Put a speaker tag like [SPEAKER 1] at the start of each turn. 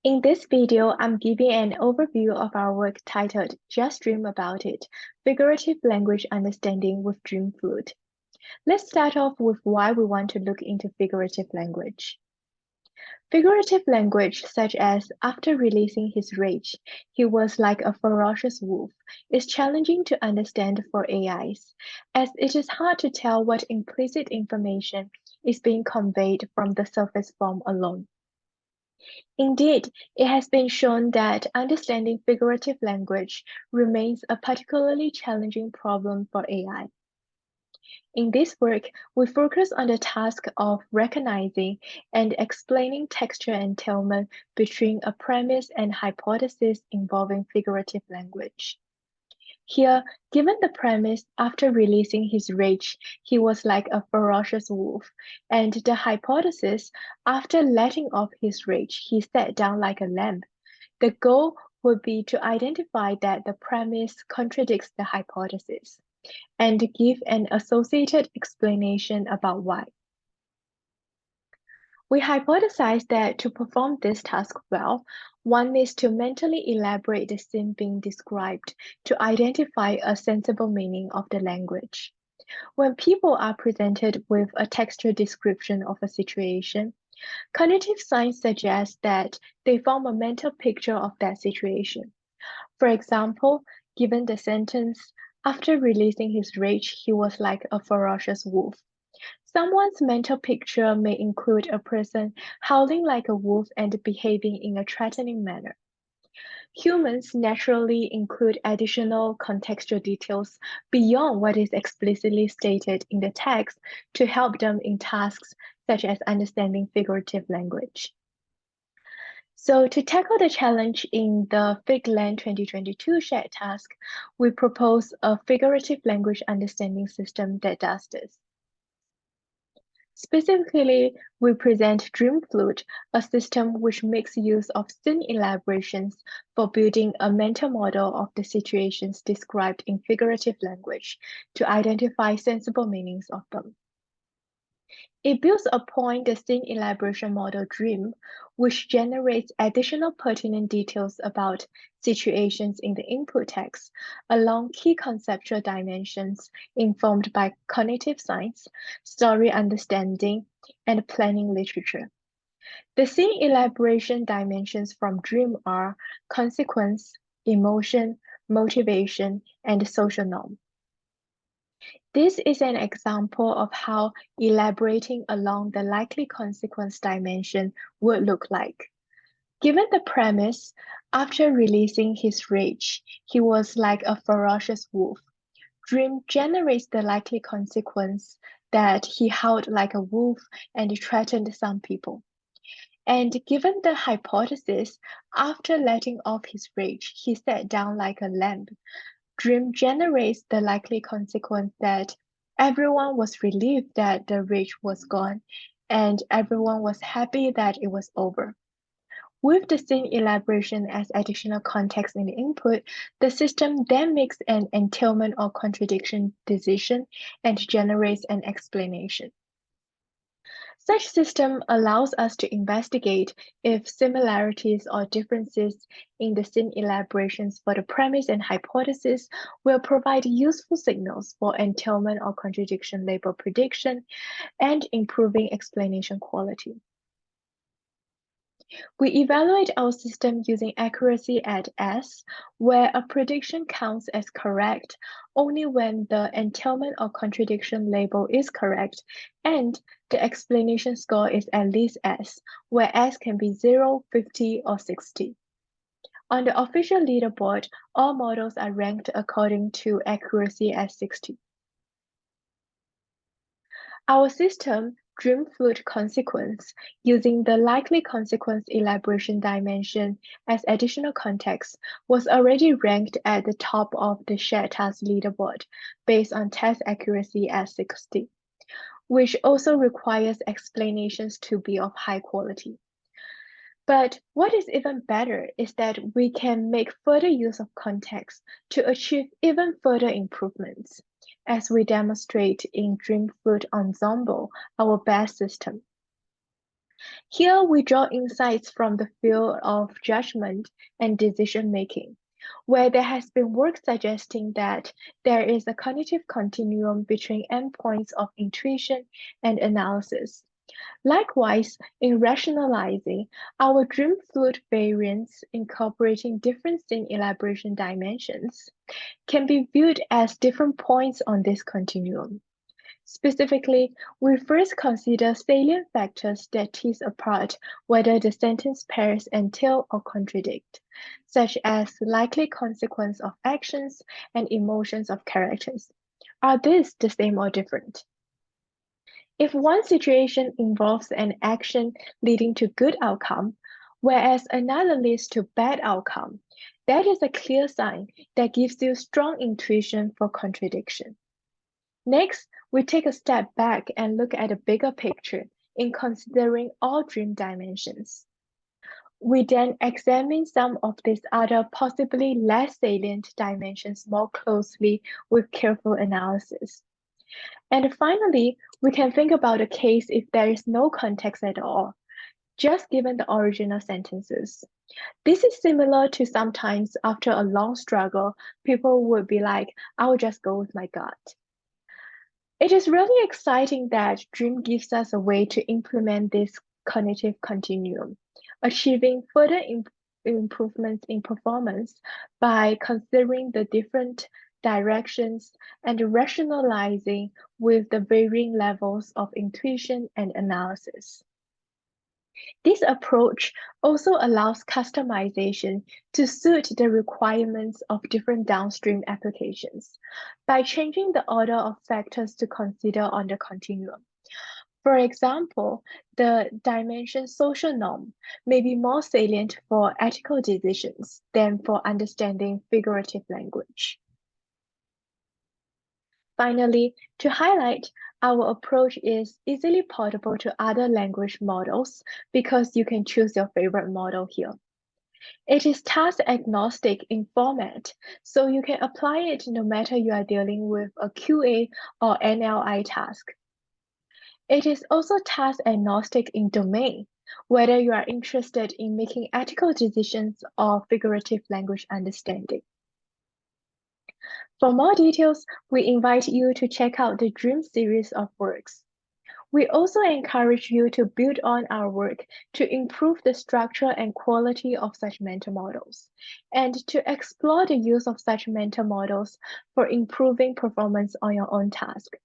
[SPEAKER 1] In this video, I'm giving an overview of our work titled Just Dream About It, Figurative Language Understanding with DREAM-FLUTE. Let's start off with why we want to look into figurative language. Figurative language, such as after releasing his rage, he was like a ferocious wolf, is challenging to understand for AIs, as it is hard to tell what implicit information is being conveyed from the surface form alone. Indeed, it has been shown that understanding figurative language remains a particularly challenging problem for AI. In this work, we focus on the task of recognizing and explaining textual entailment between a premise and hypothesis involving figurative language. Here, given the premise, after releasing his rage, he was like a ferocious wolf, and the hypothesis, after letting off his rage, he sat down like a lamb. The goal would be to identify that the premise contradicts the hypothesis, and give an associated explanation about why. We hypothesize that to perform this task well, one needs to mentally elaborate the scene being described to identify a sensible meaning of the language. When people are presented with a textual description of a situation, cognitive science suggests that they form a mental picture of that situation. For example, given the sentence, after releasing his rage, he was like a ferocious wolf. Someone's mental picture may include a person howling like a wolf and behaving in a threatening manner. Humans naturally include additional contextual details beyond what is explicitly stated in the text to help them in tasks such as understanding figurative language. So to tackle the challenge in the FigLang2022 Shared Task, we propose a figurative language understanding system that does this. Specifically, we present DREAM-FLUTE, a system which makes use of scene elaborations for building a mental model of the situations described in figurative language to identify sensible meanings of them. It builds upon the scene elaboration model DREAM, which generates additional pertinent details about situations in the input text along key conceptual dimensions informed by cognitive science, story understanding, and planning literature. The scene elaboration dimensions from DREAM are consequence, emotion, motivation, and social norm. This is an example of how elaborating along the likely consequence dimension would look like. Given the premise, after releasing his rage, he was like a ferocious wolf. Dream generates the likely consequence that he howled like a wolf and threatened some people. And given the hypothesis, after letting off his rage, he sat down like a lamb. Dream generates the likely consequence that everyone was relieved that the rage was gone, and everyone was happy that it was over. With the scene elaboration as additional context in the input, the system then makes an entailment or contradiction decision and generates an explanation. Such system allows us to investigate if similarities or differences in the scene elaborations for the premise and hypothesis will provide useful signals for entailment or contradiction label prediction and improving explanation quality. We evaluate our system using accuracy at S, where a prediction counts as correct only when the entailment or contradiction label is correct, and the explanation score is at least S, where S can be 0, 50, or 60. On the official leaderboard, all models are ranked according to accuracy at 60. Our system, DREAM-FLUTE consequence, using the likely consequence elaboration dimension as additional context, was already ranked at the top of the shared task leaderboard based on test accuracy at 60, which also requires explanations to be of high quality. But what is even better is that we can make further use of context to achieve even further improvements, as we demonstrate in DREAM-FLUTE Ensemble, our best system. Here we draw insights from the field of judgment and decision-making, where there has been work suggesting that there is a cognitive continuum between endpoints of intuition and analysis. Likewise, in rationalizing, our DREAM-FLUTE variants incorporating different scene elaboration dimensions can be viewed as different points on this continuum. Specifically, we first consider salient factors that tease apart whether the sentence pairs entail or contradict, such as likely consequence of actions and emotions of characters. Are these the same or different? If one situation involves an action leading to good outcome, whereas another leads to bad outcome, that is a clear sign that gives you strong intuition for contradiction. Next, we take a step back and look at the bigger picture in considering all dream dimensions. We then examine some of these other possibly less salient dimensions more closely with careful analysis. And finally, we can think about a case if there is no context at all, just given the original sentences. This is similar to sometimes after a long struggle, people would be like, I will just go with my gut. It is really exciting that Dream gives us a way to implement this cognitive continuum, achieving further improvements in performance by considering the different directions and rationalizing with the varying levels of intuition and analysis. This approach also allows customization to suit the requirements of different downstream applications by changing the order of factors to consider on the continuum. For example, the dimension social norm may be more salient for ethical decisions than for understanding figurative language. Finally, to highlight, our approach is easily portable to other language models because you can choose your favorite model here. It is task agnostic in format, so you can apply it no matter you are dealing with a QA or NLI task. It is also task agnostic in domain, whether you are interested in making ethical decisions or figurative language understanding. For more details, we invite you to check out the DREAM series of works. We also encourage you to build on our work to improve the structure and quality of such mental models, and to explore the use of such mental models for improving performance on your own task.